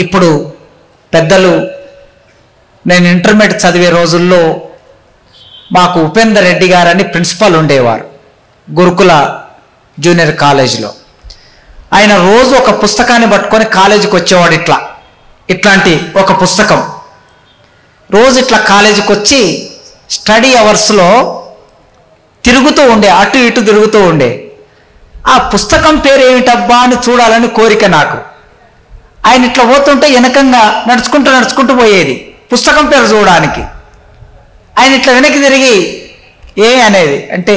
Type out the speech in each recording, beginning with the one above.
ఇప్పుడు పెద్దలు నేను ఇంటర్మీడియట్ చదివే రోజుల్లో మాకు ఉపేందర్ రెడ్డి గారని ప్రిన్సిపాల్ ఉండేవారు గురుకుల జూనియర్ కాలేజీలో. ఆయన రోజు ఒక పుస్తకాన్ని పట్టుకొని కాలేజీకి వచ్చేవాడు. ఇట్లాంటి ఒక పుస్తకం రోజు ఇట్లా కాలేజీకి వచ్చి స్టడీ అవర్స్లో తిరుగుతూ ఉండే, అటు ఇటు తిరుగుతూ ఉండే. ఆ పుస్తకం పేరు ఏమిటబ్బా అని చూడాలని కోరిక నాకు. ఆయన ఇట్లా పోతుంటే వెనకంగా నడుచుకుంటూ పోయేది పుస్తకం పేరు చూడడానికి. ఆయన ఇట్లా వెనక్కి తిరిగి ఏ అనేది అంటే,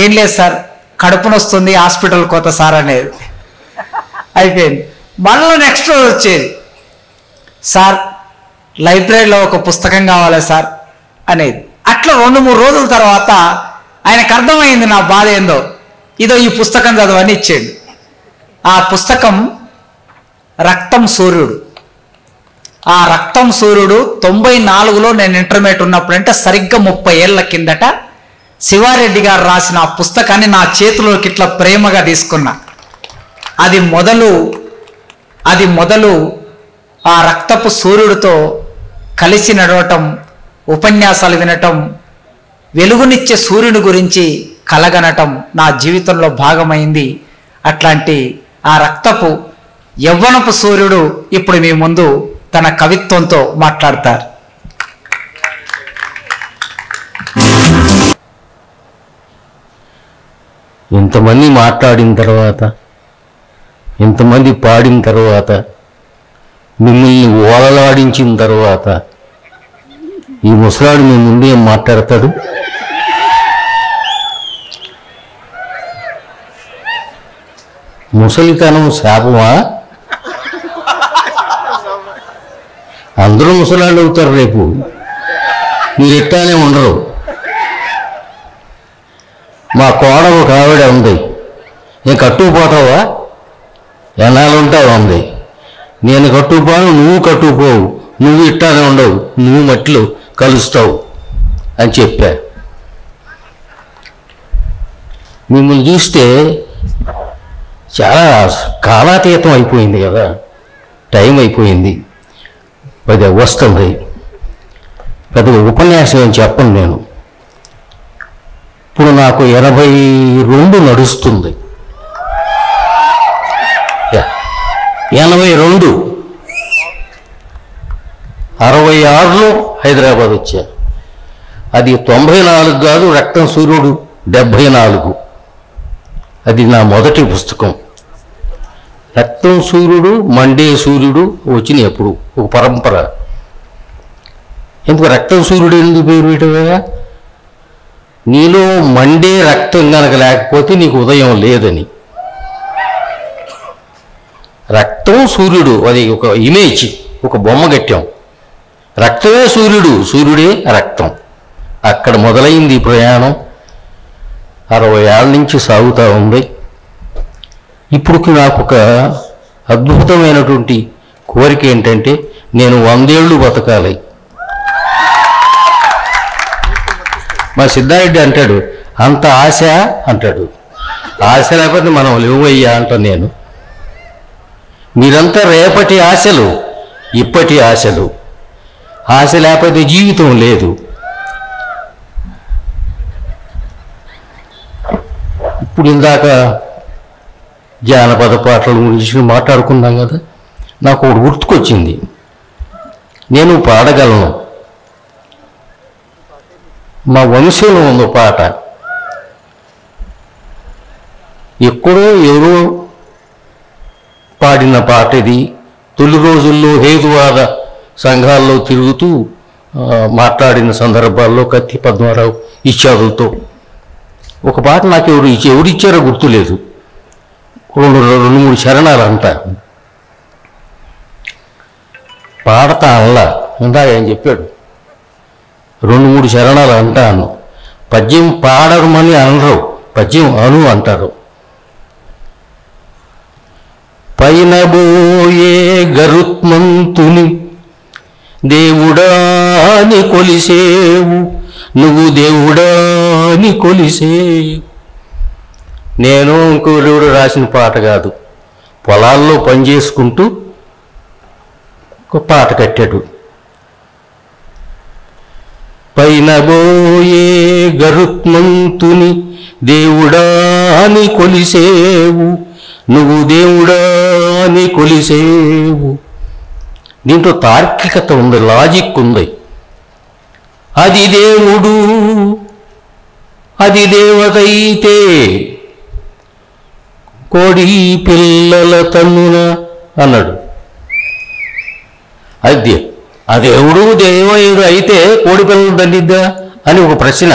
ఏం లేదు సార్, కడుపు నొస్తుంది, హాస్పిటల్ కోత సార్ అనేది. అయిపోయింది. మళ్ళీ నెక్స్ట్ రోజు వచ్చేది, సార్ లైబ్రరీలో ఒక పుస్తకం కావాలి సార్ అనేది. అట్లా 2-3 రోజుల తర్వాత ఆయనకు అర్థమైంది నా బాధ ఏందో. ఇదో ఈ పుస్తకం చదవని ఇచ్చాడు. ఆ పుస్తకం రక్తం సూర్యుడు. ఆ రక్తం సూర్యుడు 94లో నేను ఇంటర్మీడియట్ ఉన్నప్పుడు, అంటే సరిగ్గా 30 ఏళ్ల కిందట శివారెడ్డి గారు రాసిన ఆ పుస్తకాన్ని నా చేతిలోకి ఇట్లా ప్రేమగా తీసుకున్నా. అది మొదలు ఆ రక్తపు సూర్యుడితో కలిసి నడవటం, ఉపన్యాసాలు వినటం, వెలుగునిచ్చే సూర్యుని గురించి కలగనటం నా జీవితంలో భాగమైంది. అట్లాంటి ఆ రక్తపు యవ్వనపు సూర్యుడు ఇప్పుడు మీ ముందు తన కవిత్వంతో మాట్లాడతారు. ఇంతమంది మాట్లాడిన తర్వాత, ఇంతమంది పాడిన తర్వాత, మిమ్మల్ని ఓలలాడించిన తర్వాత ఈ ముసలాడు మీ ముందు ఏం మాట్లాడతాడు? ముసలితనం శాపమా? అందరూ ముసలాళ్ళు అవుతారు రేపు, మీరు ఎట్టానే ఉండరు. మా కోడ ఒక ఆవిడ ఉంది, నేను కట్టుకుపోతావా, ఎన్నాళ్ళు ఉంటావు అంది. నేను కట్టుకుపోను, నువ్వు కట్టుకుపోవు, నువ్వు ఇట్టానే ఉండవు, నువ్వు మట్టిలో కలుస్తావు అని చెప్పా. మిమ్మల్ని చూస్తే చాలా కాలాతీతం అయిపోయింది కదా, టైం అయిపోయింది, పెద్ద వస్తుంది. పెద్దగా ఉపన్యాసం అని చెప్పను నేను. ఇప్పుడు నాకు 82 నడుస్తుంది. 82, 66లో హైదరాబాద్ వచ్చా. అది 94 కాదు, రక్తం సూర్యుడు 74. అది నా మొదటి పుస్తకం. రక్తం సూర్యుడు, మండే సూర్యుడు వచ్చినాయి ఎప్పుడు, ఒక పరంపర. ఎందుకు రక్తం సూర్యుడు ఎందుకు పేరు పెట్టగా? నీలో మండే రక్తం కనుక లేకపోతే నీకు ఉదయం లేదని. రక్తం సూర్యుడు, అది ఒక ఇమేజ్, ఒక బొమ్మ కట్టాం. రక్తమే సూర్యుడు, సూర్యుడే రక్తం. అక్కడ మొదలైంది ప్రయాణం. 60 ఏళ్ళ నుంచి సాగుతూ ఉంది. ఇప్పుడు నాకు ఒక అద్భుతమైనటువంటి కోరిక ఏంటంటే, నేను 100 ఏళ్ళు బతకాలి. మా సిద్ధారెడ్డి అంటాడు, అంత ఆశ అంటాడు. ఆశ లేకపోతే మనం లేవయ్యా అంటాను నేను. మీరంతా రేపటి ఆశలు, ఇప్పటి ఆశలు. ఆశ లేకపోతే జీవితం లేదు. ఇప్పుడు ఇందాక జానపద పాటల గురించి మాట్లాడుకున్నాం కదా, నాకు ఒకటి గుర్తుకొచ్చింది. నేను పాడగలను. మా వంశంలో ఉన్న పాట, ఎక్కడో ఎవరో పాడిన పాట ఇది. తొలి రోజుల్లో హేతువాద సంఘాల్లో తిరుగుతూ మాట్లాడిన సందర్భాల్లో కత్తి పద్మారావు ఇచ్చారులతో ఒక పాట నాకు ఎవరిచ్చారో గుర్తులేదు. 2-3 చరణాలు అంటా పాడతా అనలా. ఇందాక ఆయన చెప్పాడు 2-3 చరణాలు అంటాను. పద్యం పాడమని అనరు, పద్యం అను అంటారు. పైన బోయే గరుత్మంతుని దేవుడాని కొలిసేవు, నువ్వు దేవుడాని కొలిసేవు. నేను ఇంకోడు రాసిన పాట కాదు. పొలాల్లో పనిచేసుకుంటూ ఒక పాట కట్టాడు. పైన బోయే గరుత్మంతుని దేవుడాని కొలిసేవు, నువ్వు దేవుడాని కొలిసేవు. దీంట్లో తార్కికత ఉంది, లాజిక్ ఉంది. అది దేవుడు, అది దేవతైతే కోడి పిల్లల తన్నున అన్నాడు. అది ఆ దేవుడు దేవయుడు అయితే కోడి పిల్లలు దండిద్దా అని ఒక ప్రశ్న.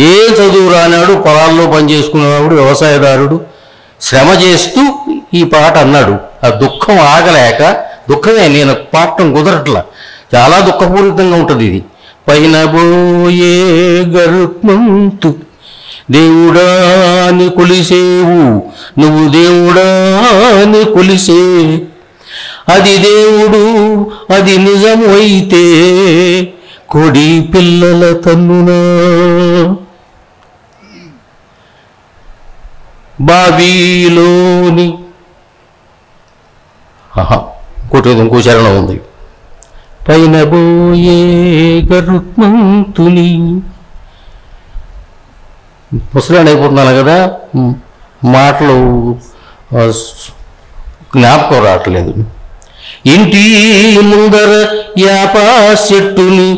ఏ చదువు రానాడు, పొలాల్లో పనిచేసుకునేవాడు, వ్యవసాయదారుడు శ్రమ చేస్తూ ఈ పాట అన్నాడు. ఆ దుఃఖం ఆగలేక, దుఃఖమే నేను పాడటం కుదరట్లా, చాలా దుఃఖపూరితంగా ఉంటుంది ఇది. పైన బోయే గరుత్మంతు దేవుడాని కొలిసేవు, నువ్వు దేవుడాని కొలిసే. అది దేవుడు, అది నిజము అయితే కొడి పిల్లల తన్నునా. బావిలోని ఇంకో చరణం ఉంది. పైన బోయే గరుత్మంతుని. ముసలాడు అయిపోతున్నాను కదా, మాటలు జ్ఞాపకం రావట్లేదు. ఇంటి ముందర యాపా చెట్టుని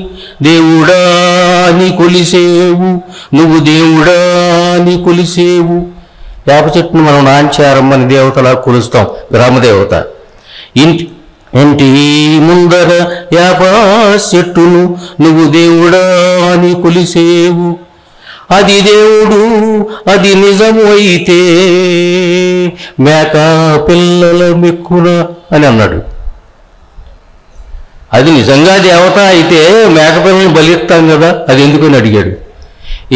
దేవుడాని కొలిసేవు, నువ్వు దేవుడాని కొలిసేవు. యాప చెట్టుని మనం నాంచారమ్మని దేవతలా కొలుస్తాం, గ్రామదేవత. ఇంటి ముందర యాపా చెట్టును నువ్వు దేవుడాని కొలిసేవు. అది దేవుడు, అది నిజము అయితే మేక పిల్లల మెక్కున అని అన్నాడు. అది నిజంగా దేవత అయితే మేక పిల్లల్ని బలిస్తాం కదా, అది ఎందుకని అడిగాడు.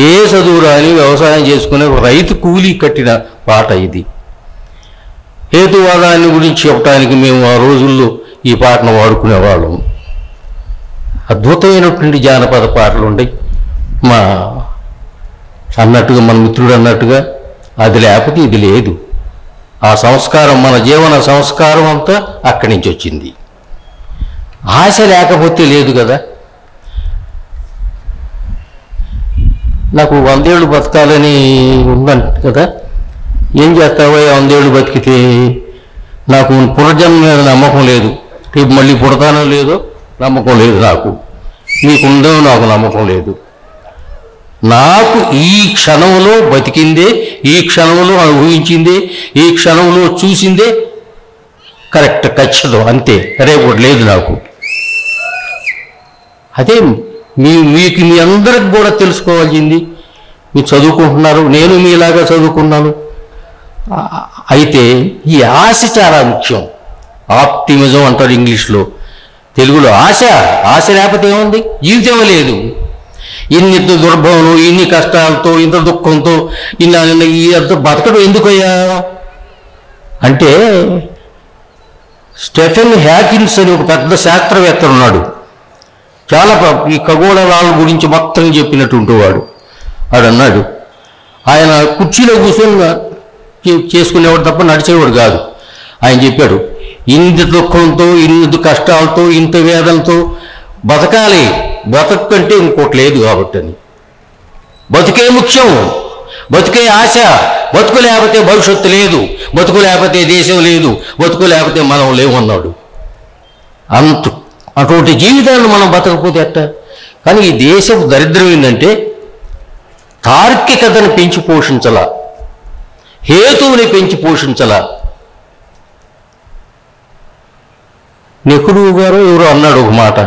ఏ చదువు రాని వ్యవసాయం చేసుకునే రైతు కూలీ కట్టిన పాట ఇది. హేతువాదాన్ని గురించి చెప్పడానికి మేము ఆ రోజుల్లో ఈ పాటను వాడుకునేవాళ్ళం. అద్భుతమైనటువంటి జానపద పాటలు ఉన్నాయి. మా అన్నట్టుగా, మన మిత్రుడు అన్నట్టుగా, అది లేకపోతే ఇది లేదు. ఆ సంస్కారం, మన జీవన సంస్కారం అంతా అక్కడి నుంచి వచ్చింది. ఆశ లేకపోతే లేదు కదా. నాకు 100 ఏళ్ళు బతకాలని ఉందంట కదా. ఏం చేస్తావో 100 ఏళ్ళు బతికితే? నాకు పునర్జన్మ మీద నమ్మకం లేదు, రేపు మళ్ళీ పుడతానో లేదో నమ్మకం లేదు నాకు, నీకుందో నాకు నమ్మకం లేదు. నాకు ఈ క్షణంలో బతికిందే, ఈ క్షణంలో ఊహించిందే, ఈ క్షణంలో చూసిందే కరెక్ట్, ఖచ్చితం, అంతే. రేపు లేదు నాకు. అదే మీకు మీ అందరికి కూడా తెలుసుకోవాల్సింది. మీరు చదువుకుంటున్నారు, నేను మీలాగా చదువుకున్నాను. అయితే ఈ ఆశ చాలా ముఖ్యం. ఆప్టిమిజం అంటారు ఇంగ్లీష్లో, తెలుగులో ఆశ. ఆశ లేకపోతే ఏముంది? జీవితం లేదు. ఇన్ని దుర్భవంలో, ఇన్ని కష్టాలతో, ఇంత దుఃఖంతో, ఇంత బతకడం ఎందుకయ్యా అంటే, స్టెఫెన్ హ్యాకిన్స్ అని ఒక పెద్ద శాస్త్రవేత్త ఉన్నాడు. చాలా ఈ ఖగోళాల గురించి మొత్తం చెప్పినట్టు వాడు. అన్నాడు, ఆయన కుర్చీలో కూర్చొని చేసుకునేవాడు తప్ప నడిచేవాడు కాదు. ఆయన చెప్పాడు, ఇంత దుఃఖంతో, ఇన్ని కష్టాలతో, ఇంత వేదనతో బతకాలి, బతకంటే ఇంకోటి లేదు కాబట్టి అని. బతుకే ముఖ్యం, బతుకే ఆశ. బతుకు లేకపోతే భవిష్యత్తు లేదు, బతుకు లేకపోతే దేశం లేదు, బతుకు లేకపోతే మనం లేవన్నాడు. అటువంటి జీవితాన్ని మనం బతకపోతే ఎట్ట? కానీ ఈ దేశపు దరిద్రం ఏంటంటే, తార్కికతను పెంచి పోషించలా, హేతువుని పెంచి పోషించలా. నెహ్రూ గారు ఎవరో అన్నాడు ఒక మాట,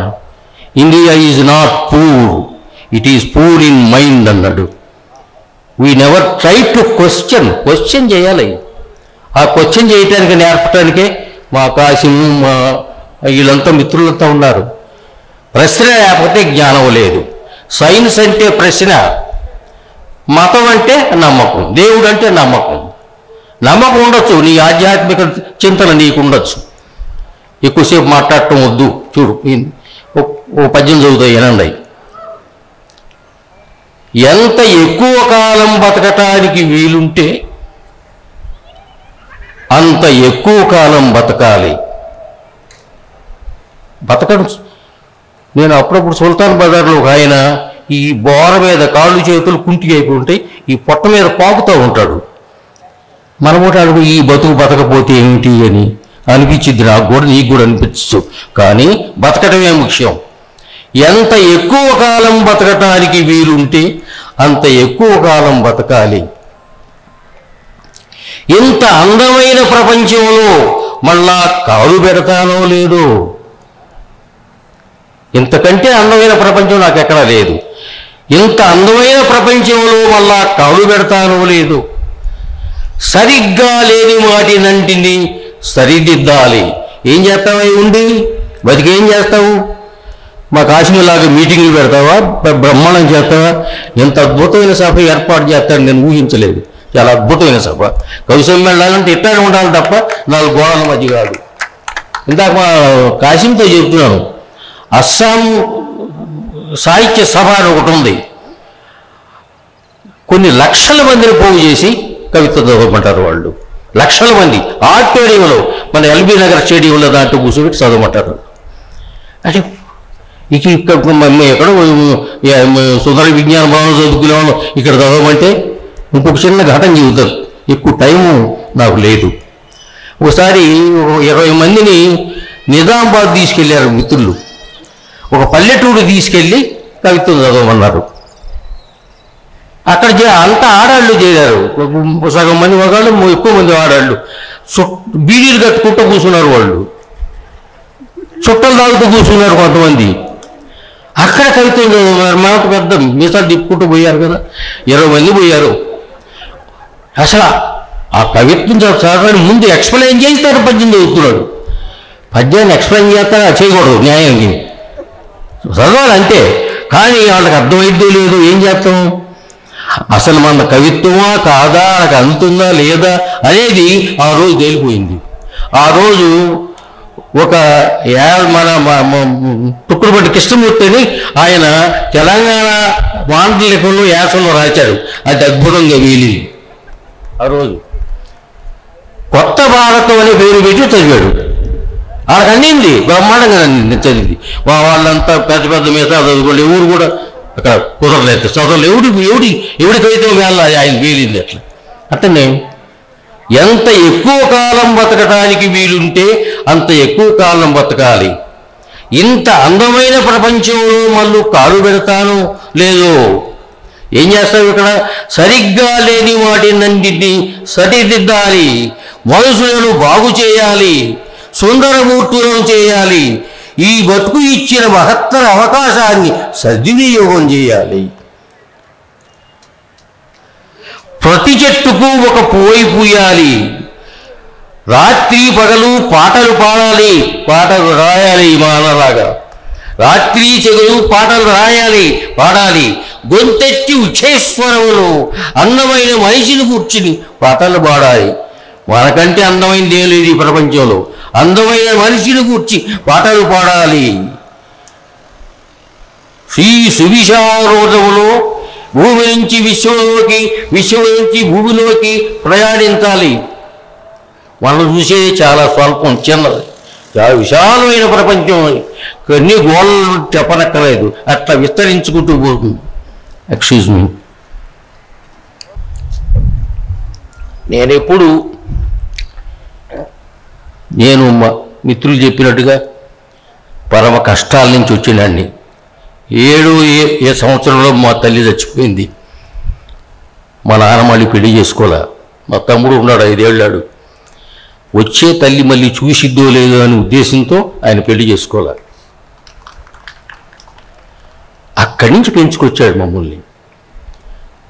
India is not poor, it is poor in mind అన్నాడు. We never try to question చేయాలి. ఆ క్వశ్చన్ చేయటానికి నేర్పటానికే మా కాశీం, మా వీళ్ళంతా మిత్రులంతా ఉన్నారు. ప్రశ్న లేకపోతే జ్ఞానం లేదు. సైన్స్ అంటే ప్రశ్న, మతం అంటే నమ్మకం, దేవుడు అంటే నమ్మకం. నమ్మకం ఉండొచ్చు, నీ ఆధ్యాత్మిక చింతన నీకు ఉండొచ్చు. ఎక్కువసేపు మాట్లాడటం వద్దు. చూడు, ఓ పద్యం చదువుతాయి ఏనండి. ఎంత ఎక్కువ కాలం బతకటానికి వీలుంటే అంత ఎక్కువ కాలం బతకాలి. బతకడం. నేను అప్పుడప్పుడు సుల్తాన్ బజార్లో ఒక ఆయన ఈ బోర మీద కాళ్ళు చేతులు కుంటికి అయిపోయి ఉంటాయి, ఈ పొట్ట మీద పాకుతూ ఉంటాడు. మనమోట అడుగు ఈ బతుకు బతకపోతే ఏమిటి అని అనిపించింది, నాకు కూడా నీకు కూడా అనిపించచ్చు. కానీ బతకడమే ముఖ్యం. ఎంత ఎక్కువ కాలం బతకటానికి వీలుంటే అంత ఎక్కువ కాలం బతకాలి. ఇంత అందమైన ప్రపంచంలో మళ్ళా కాలు పెడతానో లేదో, ఇంతకంటే అందమైన ప్రపంచం నాకు ఎక్కడా లేదు. ఇంత అందమైన ప్రపంచంలో మళ్ళా కాలు పెడతానో లేదు. సరిగ్గా లేని వాటినంటిని సరిదిద్దాలి. ఏం చేస్తావా ఉండి బతికేం చేస్తావు? మా కాశ్మీర్లాగా మీటింగ్లు పెడతావా? బ్రహ్మాండం చేస్తావా? ఎంత అద్భుతమైన సభ ఏర్పాటు చేస్తాడు నేను ఊహించలేదు. చాలా అద్భుతమైన సభ. కవి సమ్మేళనాలంటే ఇట్టానే ఉండాలి తప్ప 4 గోడల మధ్య కాదు. ఇందాక మా కాశీంతో చెప్తున్నాను, అస్సాం సాహిత్య సభ అని ఒకటి ఉంది. కొన్ని లక్షల మందిని పోగు చేసి కవిత్వం చదవమంటారు వాళ్ళు. లక్షల మంది ఆడిటోరియంలో, మన ఎల్బీ నగర్ స్టేడియంలో దాంట్లో కూర్చోబెట్టి చదవమంటారు. అంటే ఇక ఇక్కడ ఎక్కడో సుందర విజ్ఞాన భవనం చదువుకునేవాళ్ళు ఇక్కడ చదవమంటే ఇంకొక చిన్న ఘటన చెబుతారు. ఎక్కువ టైము నాకు లేదు. ఒకసారి 20 మందిని నిజామాబాద్ తీసుకెళ్లారు మిత్రులు. ఒక పల్లెటూరు తీసుకెళ్ళి కవిత్వం చదవమన్నారు. అక్కడ అంతా ఆడాళ్ళు చేరారు. సగం మంది మగాళ్ళు, ఎక్కువ మంది ఆడాళ్ళు. బీడీలు కట్టుకుంటూ కూర్చున్నారు వాళ్ళు. చుట్టలు తాగుతూ కూర్చున్నారు కొంతమంది. అక్కడ కవిత్వం చదువుతున్నారు. మాట పెద్ద మీసాలు తిప్పుకుంటూ పోయారు కదా, 20 మంది పోయారు. అసలు ఆ కవిత్వం చదవడానికి ముందు ఎక్స్ప్లెయిన్ చేస్తారు. పద్యం చదువుతున్నాడు. పద్యాన్ని ఎక్స్ప్లెయిన్ చేస్తారా? చేయకూడదు, న్యాయానికి చదవాలి అంతే. కానీ వాళ్ళకి అర్థమైద్దో లేదో ఏం చేస్తాం? అసలు మన కవిత్వమా కాదా, నాకు అందుతుందా లేదా అనేది ఆ రోజు తేలిపోయింది. ఆ రోజు ఒక మన తుక్కుడుపట్టి కృష్ణమూర్తి అని ఆయన తెలంగాణ మాండలికంలో యాసంలో రాశాడు. అది అద్భుతంగా వీలింది. ఆ రోజు కొత్త భారతం అనే పేరు పెట్టి చదివాడు. వాళ్ళకి అన్నింది, బ్రహ్మాండంగా చదివింది. వాళ్ళంతా పెద్ద పెద్ద మీద చదువుకోండి, ఎవరు కూడా అక్కడ కుదరలేదు, చదవలేదు. ఎవడి కవిత్వం వేళ ఆయన వీలింది. అట్లనే ఎంత ఎక్కువ కాలం బతకటానికి వీలుంటే అంత ఎక్కువ కాలం బతకాలి. ఇంత అందమైన ప్రపంచంలో మళ్ళీ కాలు పెడతాను లేదో, ఏం చేస్తావు? ఇక్కడ సరిగ్గా లేని వాటినన్నింటినీ సరిదిద్దాలి. మనుషులను బాగు చేయాలి, సుందరమూర్తులను చేయాలి. ఈ బతుకు ఇచ్చిన మహత్తర అవకాశాన్ని సద్వినియోగం చేయాలి. ప్రతి చెట్టుకు ఒక పోయి పూయాలి. రాత్రి పగలు పాటలు పాడాలి, పాటలు రాయాలి. మానలాగా రాత్రి చెగులు పాటలు రాయాలి, పాడాలి. గొంతెత్తి ఉచ్చేశ్వరములు అందమైన మనిషిని కూర్చుని పాటలు పాడాలి. మనకంటే అందమైంది ఏం లేదు ఈ ప్రపంచంలో. అందమైన మనిషిని కూర్చి పాటలు పాడాలి. శ్రీ సువిశారోధములో భూమి నుంచి విశ్వంలోకి, విశ్వం నుంచి భూమిలోకి ప్రయాణించాలి. మనం చూసేది చాలా స్వల్పం, చిన్నది. చాలా విశాలమైన ప్రపంచం. కొన్ని గోళ్ళు చెప్పనక్కర్లేదు, అట్లా విస్తరించుకుంటూ పోతుంది. ఎక్స్క్యూజ్ మీ, నేను మా మిత్రులు చెప్పినట్టుగా పరమ కష్టాల నుంచి వచ్చినాన్ని. ఏ సంవత్సరంలో మా తల్లి చచ్చిపోయింది. మా నాన్న మళ్ళీ పెళ్లి చేసుకోలే. మా తమ్ముడు ఉన్నాడు, 5 ఏళ్ళాడు. వచ్చే తల్లి మళ్ళీ చూసిద్దో లేదో అనే ఉద్దేశంతో ఆయన పెళ్లి చేసుకోలే. అక్కడి నుంచి పెంచుకొచ్చాడు మమ్మల్ని.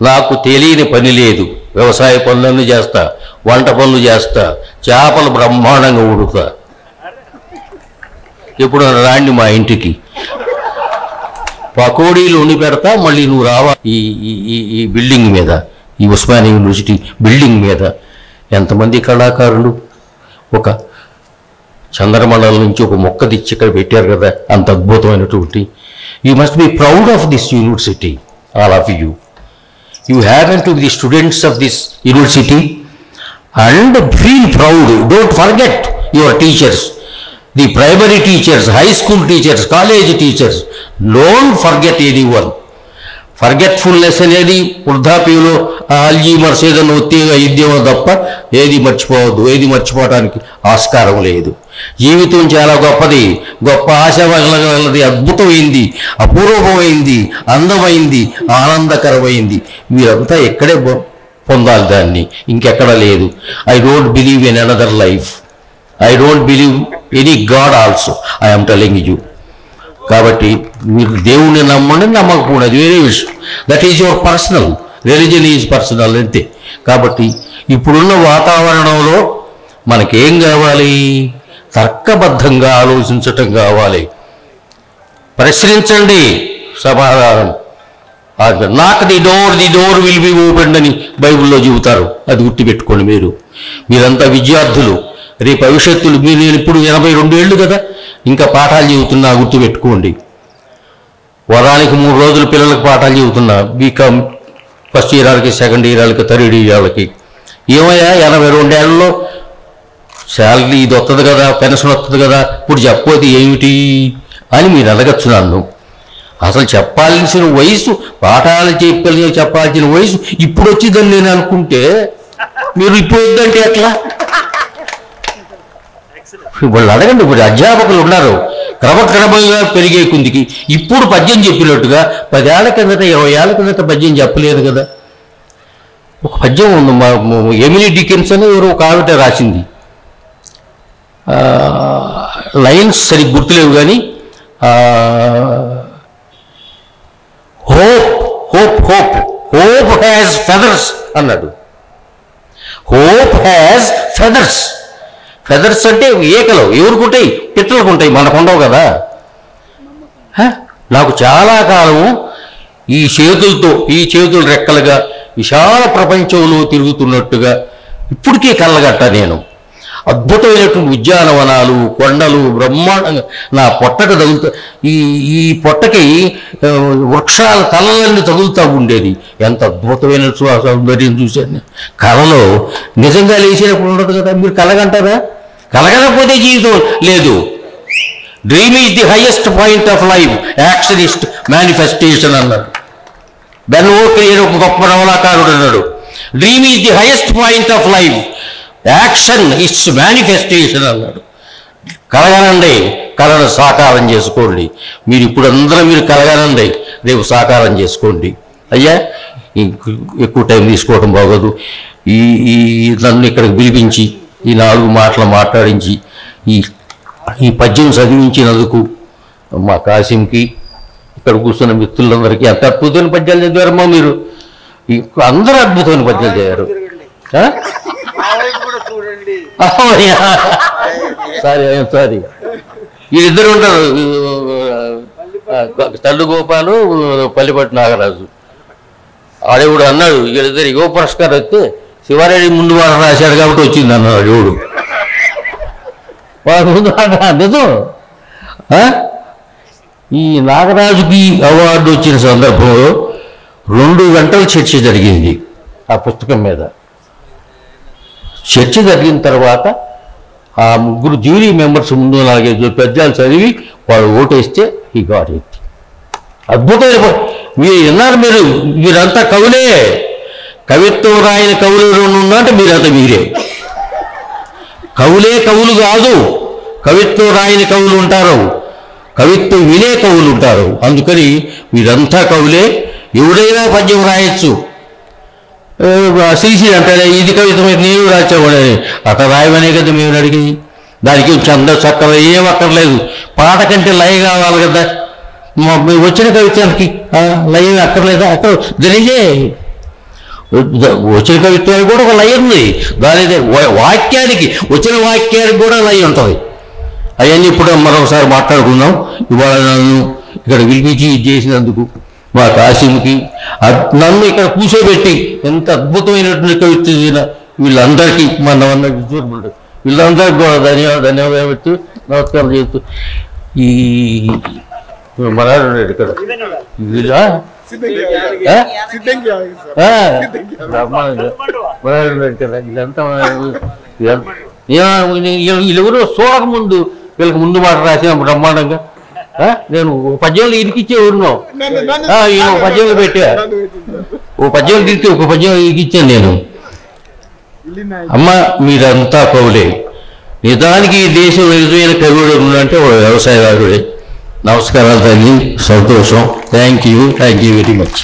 నాకు తెలియని పని లేదు. వ్యవసాయ పనులన్నీ చేస్తా, వంట పనులు చేస్తా, చేపలు బ్రహ్మాండంగా ఉడుతా. ఎప్పుడు రాండి మా ఇంటికి, పకోడీలు ఉండి పెడతా. మళ్ళీ నువ్వు రావా. ఈ బిల్డింగ్ మీద, ఈ ఉస్మానియా యూనివర్సిటీ బిల్డింగ్ మీద ఎంతమంది కళాకారులు ఒక చంద్రమండలం నుంచి ఒక మొక్క తెచ్చి ఇక్కడ పెట్టారు కదా, అంత అద్భుతమైనటువంటి. You must be proud of this university, all of you. You happen to be the students of this university and feel proud. Don't forget your teachers. The primary teachers, high school teachers, college teachers, don't forget any one. Forgetfulness అనేది వృద్ధాప్యంలో Alzheimer's ఏదైనా ఇద్దేమో తప్ప ఏది మర్చిపోవద్దు. ఏది మర్చిపోవడానికి ఆస్కారం లేదు. జీవితం చాలా గొప్పది, గొప్ప ఆశావహలది, అద్భుతమైంది, అపూర్వమైంది, అందమైంది, ఆనందకరమైంది. మీరంతా ఎక్కడే పొందాలి దాన్ని, ఇంకెక్కడ లేదు. I don't believe in another life. I don't believe any God also. I'm telling you. కాబట్టి మీరు దేవుణ్ణి నమ్మండి, నమ్మకపోండి, అది వేరే విషయం. That is your personal. Religion is personal, అంతే. కాబట్టి ఇప్పుడున్న వాతావరణంలో మనకేం కావాలి? తర్కబద్ధంగా ఆలోచించటం కావాలి. ప్రశ్నించండి, సమాధానం. నాక్ the door will be opened అని బైబిల్లో చెబుతారు. అది గుర్తుపెట్టుకోండి. మీరంతా విద్యార్థులు, రేపు భవిష్యత్తులు. నేను ఇప్పుడు 82 ఏళ్ళు కదా, ఇంకా పాఠాలు చెబుతున్నా, గుర్తుపెట్టుకోండి. వారానికి 3 రోజులు పిల్లలకు పాఠాలు చెబుతున్నా. బీకామ్ ఫస్ట్ ఇయర్ వాళ్ళకి, సెకండ్ ఇయర్ వాళ్ళకి, థర్డ్ ఇయర్ వాళ్ళకి. ఏమయ్యా 82 ఏళ్ళలో శాలరీ ఇది వస్తుంది కదా, పెన్షన్ వస్తుంది కదా, ఇప్పుడు చెప్పోది ఏమిటి అని మీరు అడగచ్చు నన్ను. అసలు చెప్పాల్సిన వయసు, పాఠాలు చెప్పాల్సిన వయసు ఇప్పుడు వచ్చిందని నేను అనుకుంటే, మీరు ఇప్పుడు వద్దంటే ఎట్లా? వాళ్ళు అడగండి. ఇప్పుడు అధ్యాపకులు ఉన్నారు, క్రమక్రమంగా పెరిగే కుందికి. ఇప్పుడు పద్యం చెప్పినట్టుగా 10 ఏళ్ల కిందట, 20 ఏళ్ల కిందట పద్యం చెప్పలేదు కదా. ఒక పద్యం ఉంది, ఎమిలీ డికిన్సన్ ఎవరు ఒక ఆవిడ రాసింది. లైన్స్ సరిగ్గా గుర్తులేవు కానీ, hope hope hope hope has feathers అన్నాడు. Hope has feathers. ఫెదర్స్ అంటే ఏకలు ఎవరికి ఉంటాయి? పిట్టలకు ఉంటాయి, మనకు ఉండవు కదా. నాకు చాలా కాలం ఈ చేతులు రెక్కలుగా విశాల ప్రపంచంలో తిరుగుతున్నట్టుగా ఇప్పటికే కళ్ళగట్ట నేను. అద్భుతమైనటువంటి ఉద్యానవనాలు, కొండలు బ్రహ్మాండంగా నా పొట్టకు తగులుతా. ఈ పొట్టకి వృక్షాల తలలన్నీ తగులుతూ ఉండేది. ఎంత అద్భుతమైన సౌందర్యం చూశాను. కళలో నిజంగా లేచినప్పుడు ఉండదు కదా. మీరు కలగంటారా? కలగకపోతే జీవితం లేదు. Dream is the highest point of life, action is manifestation అన్నాడు. బెన్ ఓకే ఒక గొప్ప నవలాకారుడు అన్నాడు. Dream is the highest point of life, action it's manifestation అన్నాడు. కలగనండి, కళను సాకారం చేసుకోండి. మీరు ఇప్పుడు అందరూ మీరు కలగనండి, రేపు సాకారం చేసుకోండి. అయ్యా ఎక్కువ టైం తీసుకోవడం బాగోదు. నన్ను ఇక్కడికి పిలిపించి ఈ 4 మాటలు మాట్లాడించి ఈ పద్యం చదివించినందుకు మా కాసింకి, ఇక్కడ కూర్చున్న మిత్రులందరికీ ఎంత అద్భుతమైన పద్యాలు చదివారమ్మా మీరు. అందరూ అద్భుతమైన పద్యాలు చదివారు. సారీ వీళ్ళిద్దరు ఉంటారు, తల్లు గోపాలు, పల్లిపట్టి నాగరాజు. ఆడేవుడు అన్నాడు, వీళ్ళిద్దరు యువ పురస్కారం వస్తే శివారెడ్డి ముందు వారం రాశాడు కాబట్టి వచ్చింది అన్నాడు ఎవడు. వాడు ముందు నిజం. ఈ నాగరాజుకి అవార్డు వచ్చిన సందర్భంలో 2 గంటల చర్చ జరిగింది ఆ పుస్తకం మీద. చర్చ జరిగిన తర్వాత ఆ 3 జ్యూరీ మెంబర్స్ ముందు 4-5 పద్యాలు చదివి వాడు ఓటేస్తే ఈ గాడ్ ఇట్. అద్భుతమైన మీరు విన్నారు. మీరంతా కవులే. కవిత్వం రాయని కవులు ఉన్నట్టు మీరంతా మీరే కవులే. కవులు కాదు, కవిత్వం రాయని కవులు ఉంటారు, కవిత్వం వినే కవులు ఉంటారు. అందుకని మీరంతా కవులే. ఎవడైనా పద్యం రాయొచ్చు. శ్రీశ్రీ అంటాడే ఇది కవిత్వం నేను రాసేవాడని. అట్లా రాయమనే కదా మేము అడిగి. దానికి చంద చక్కర ఏం అక్కర్లేదు. పాట కంటే లయ కావాలి కదా. వచ్చిన కవిత్వానికి లయ అక్కర్లేదా? అక్కడ జరిగే వచ్చిన కవిత్వానికి కూడా ఒక లయ ఉంది. దాని వాక్యానికి, వచ్చిన వాక్యానికి కూడా లయ ఉంటుంది. అవన్నీ ఇప్పుడు మరొకసారి మాట్లాడుకుందాం. ఇవాళ నన్ను ఇక్కడ పిలిపించి చేసినందుకు మా కాశీకి, నన్ను ఇక్కడ కూర్చోబెట్టి ఎంత అద్భుతమైనటువంటి కవిత్వం వీళ్ళందరికీ వీళ్ళందరికీ కూడా ధన్యవాదాలు పెడుతూ నమస్కారం చేస్తూ ఈ మనాడు ఇక్కడ ఇదంతా వీళ్ళెవరో చూడకముందు వీళ్ళకి ముందు మాట రాసిన బ్రహ్మాండంగా. నేను ఓ పద్యంలో ఇరికిచ్చే ఊరినో ఈయన ఓ పద్యంలో పెట్టా, ఓ పద్యం తిరిగి ఒక పద్యం ఇరికిచ్చాను నేను. అమ్మ మీరంతా కవులే, నిజానికి ఈ దేశం నిజమైన కవిడు అంటే వ్యవసాయదారుడే. నమస్కారాలు తల్లి, సంతోషం. Thank you very much.